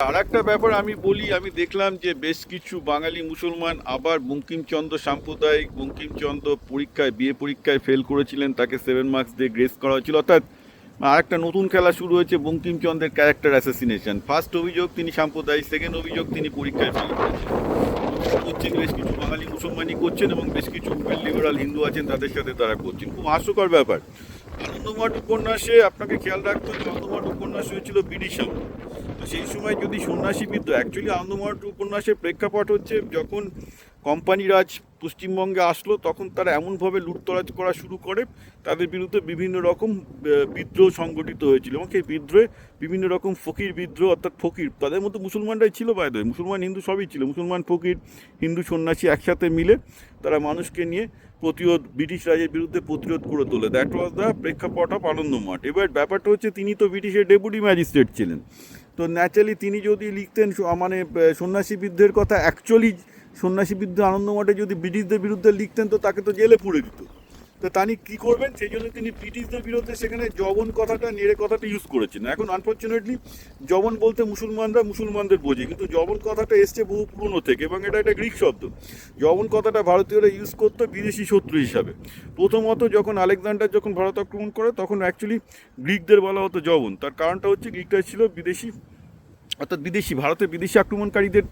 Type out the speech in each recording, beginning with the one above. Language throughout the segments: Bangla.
আর একটা ব্যাপার আমি বলি, আমি দেখলাম যে বেশ কিছু বাঙালি মুসলমান আবার বঙ্কিমচন্দ্র সাম্প্রদায়িক বঙ্কিমচন্দ্র পরীক্ষায় বিয়ে পরীক্ষায় ফেল করেছিলেন, তাকে 7 মার্কস দিয়ে গ্রেস করা হয়েছিল। অর্থাৎ আর একটা নতুন খেলা শুরু হয়েছে বঙ্কিমচন্দ্রের ক্যারেক্টার অ্যাসাসিনেশন। ফার্স্ট অভিযোগ তিনি সাম্প্রদায়িক, সেকেন্ড অভিযোগ তিনি পরীক্ষায় ফেল করেছেন। করছেন বেশ কিছু বাঙালি মুসলমানই করছেন এবং বেশ কিছু লিবারাল হিন্দু আছেন তাদের সাথে তারা করছেন। খুব হাস্যকর ব্যাপার। আনন্দমঠ উপন্যাসে আপনাকে খেয়াল রাখতে হবে, আনন্দমঠ উপন্যাস হয়েছিল ব্রিটিশ আমলে। তো সেই সময় যদি সন্ন্যাসী বিদ্রোহ, অ্যাকচুয়ালি আনন্দমঠ উপন্যাসের প্রেক্ষাপট হচ্ছে যখন কোম্পানি রাজ পশ্চিমবঙ্গে আসলো, তখন তারা এমনভাবে লুটতরাজ করা শুরু করে, তাদের বিরুদ্ধে বিভিন্ন রকম বিদ্রোহ সংগঠিত হয়েছিল এবং সেই বিদ্রোহে বিভিন্ন রকম ফকির বিদ্রোহ, অর্থাৎ ফকির, তাদের মধ্যে মুসলমানরাই ছিল বাইরে, মুসলমান হিন্দু সবই ছিল, মুসলমান ফকির হিন্দু সন্ন্যাসী একসাথে মিলে তারা মানুষকে নিয়ে প্রতিরোধ, ব্রিটিশ রাজের বিরুদ্ধে প্রতিরোধ করে তোলে। দ্যাট ওয়াজ দ্য প্রেক্ষাপট অফ আনন্দমঠ। এবার ব্যাপারটা হচ্ছে তিনি তো ব্রিটিশের ডেপুটি ম্যাজিস্ট্রেট ছিলেন, তো ন্যাচারালি তিনি যদি লিখতেন মানে সন্ন্যাসী বিদ্রোহের কথা, অ্যাকচুয়ালি সন্ন্যাসী বিদ্রোহ আনন্দমঠে যদি ব্রিটিশদের বিরুদ্ধে লিখতেন তো তাকে তো জেলে পুরে দিত। তো তিনি কী করবেন, সেই জন্য তিনি ব্রিটিশদের বিরুদ্ধে সেখানে জবন কথাটা, নেড়ে কথাটা ইউজ করেছেন। এখন আনফর্চুনেটলি জবন বলতে মুসলমানদের বোঝে, কিন্তু জবন কথাটা এসছে বহু পুরনো থেকে এবং এটা একটা গ্রিক শব্দ। জবন কথাটা ভারতীয়রা ইউজ করতো বিদেশি শত্রু হিসাবে। প্রথমত যখন আলেকজান্ডার যখন ভারত আক্রমণ করে তখন অ্যাকচুয়ালি গ্রিকদের বলা হতো জবন। তার কারণটা হচ্ছে গ্রিকরা ছিল বিদেশি, অর্থাৎ ভারতের বিদেশি আক্রমণকারীদের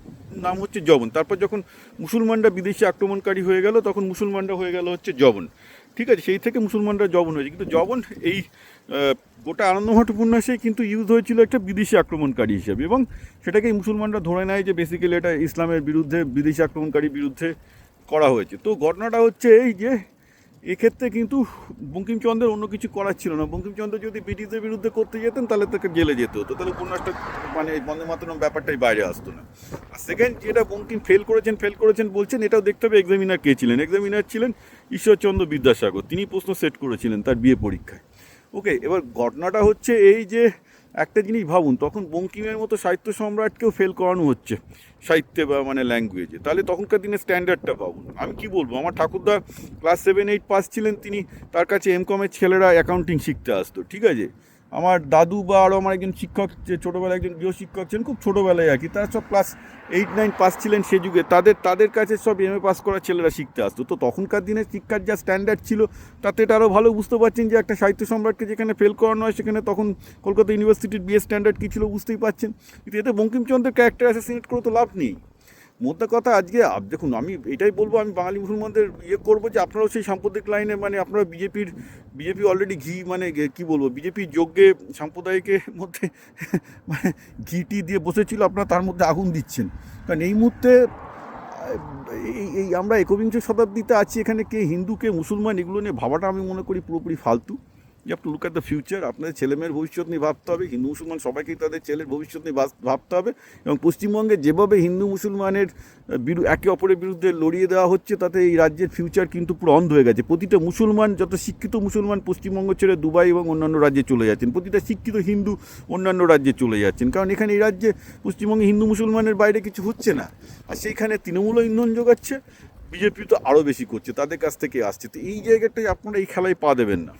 নাম হচ্ছে জবন। তারপর যখন মুসলমানরা বিদেশি আক্রমণকারী হয়ে গেল তখন মুসলমানরা হয়ে গেল হচ্ছে জবন। ঠিক আছে, সেই থেকে মুসলমানরা জবন হয়েছে, কিন্তু জবন এই গোটা আনন্দমঠ উপন্যাসে কিন্তু ইউজ হয়েছিল একটা বিদেশি আক্রমণকারী হিসেবে, এবং সেটাকেই মুসলমানরা ধরে নেয় যে বেসিক্যালি এটা ইসলামের বিরুদ্ধে, বিদেশি আক্রমণকারীর বিরুদ্ধে করা হয়েছে। তো ঘটনাটা হচ্ছে এই যে এক্ষেত্রে কিন্তু বঙ্কিমচন্দ্রের অন্য কিছু করার ছিল না। বঙ্কিমচন্দ্র যদি ব্রিটিশদের বিরুদ্ধে করতে যেতেন তাহলে তাকে জেলে যেতে হতো, তাহলে উপন্যাসটা মানে বন্দে মাতরম ব্যাপারটাই বাইরে আসতো না। আর সেকেন্ড, যেটা বঙ্কিম ফেল করেছেন বলছেন, এটাও দেখতে হবে এক্সামিনার কে ছিলেন। এক্সামিনার ছিলেন ঈশ্বরচন্দ্র বিদ্যাসাগর, তিনি প্রশ্ন সেট করেছিলেন তার বিয়ে পরীক্ষায়। ওকে, এবার ঘটনাটা হচ্ছে এই যে একটা জিনিস ভাবুন, তখন বঙ্কিমের মতো সাহিত্য সম্রাটকেও ফেল করানো হচ্ছে সাহিত্যে বা মানে ল্যাঙ্গুয়েজে, তাহলে তখনকার দিনে স্ট্যান্ডার্ডটা ভাবুন। আমি কি বলবো, আমার ঠাকুরদা ক্লাস 7-8 পাস ছিলেন, তিনি, তার কাছে এমকমের ছেলেরা অ্যাকাউন্টিং শিখতে আসতো। ঠিক আছে, আমার দাদু বা আরও আমার একজন শিক্ষক, যে ছোটোবেলায় একজন গৃহশিক্ষক ছিলেন, খুব ছোটোবেলায় আর কি, তারা সব ক্লাস 8-9 পাস ছিলেন সে যুগে, তাদের কাছে সব এমএ পাস করা ছেলেরা শিখতে আসতো। তো তখনকার দিনে শিক্ষার যা স্ট্যান্ডার্ড ছিল তাতে এটা আরও ভালো বুঝতে পারছেন যে একটা সাহিত্য সম্রাটকে যেখানে ফেল করানো হয়, সেখানে তখন কলকাতা ইউনিভার্সিটির বিএ স্ট্যান্ডার্ড কী ছিল বুঝতেই পারছেন। কিন্তু এতে বঙ্কিমচন্দ্রের ক্যারেক্টার অ্যাসাসিনেট করে তো লাভ নেই। মোদ্দা কথা আজকে দেখুন, আমি এটাই বলবো, আমি বাঙালি মুসলমানদের করবো যে আপনারাও সেই সাম্প্রদায়িক লাইনে, মানে আপনারা বিজেপি অলরেডি মানে কী বলবো, বিজেপির যজ্ঞে সাম্প্রদায়িকের মধ্যে মানে ঘিটি দিয়ে বসেছিল, আপনারা তার মধ্যে আগুন দিচ্ছেন। কারণ এই মুহূর্তে এই আমরা একবিংশ শতাব্দীতে আছি, এখানে কে হিন্দু কে মুসলমান এগুলো নিয়ে ভাবাটা আমি মনে করি পুরোপুরি ফালতু। You have to look at the future. আপনাদের ছেলেমেয়ের ভবিষ্যৎ নিয়ে ভাবতে হবে, হিন্দু মুসলমান সবাইকেই তাদের ছেলের ভবিষ্যৎ নিয়ে ভাবতে হবে। এবং পশ্চিমবঙ্গে যেভাবে হিন্দু মুসলমানের একে অপরের বিরুদ্ধে লড়িয়ে দেওয়া হচ্ছে, তাতে এই রাজ্যের ফিউচার কিন্তু পুরো অন্ধ হয়ে গেছে। প্রতিটা মুসলমান, যত শিক্ষিত মুসলমান পশ্চিমবঙ্গ ছেড়ে দুবাই এবং অন্যান্য রাজ্যে চলে যাচ্ছেন, প্রতিটা শিক্ষিত হিন্দু অন্যান্য রাজ্যে চলে যাচ্ছেন, কারণ এখানে এই রাজ্যে পশ্চিমবঙ্গে হিন্দু মুসলমানের বাইরে কিছু হচ্ছে না। আর সেইখানে তৃণমূলও ইন্ধন যোগাচ্ছে, বিজেপি তো আরও বেশি করছে, তাদের কাছ থেকে আসছে। তো এই জায়গাটাই আপনারা এই খেলায় পা দেবেন না।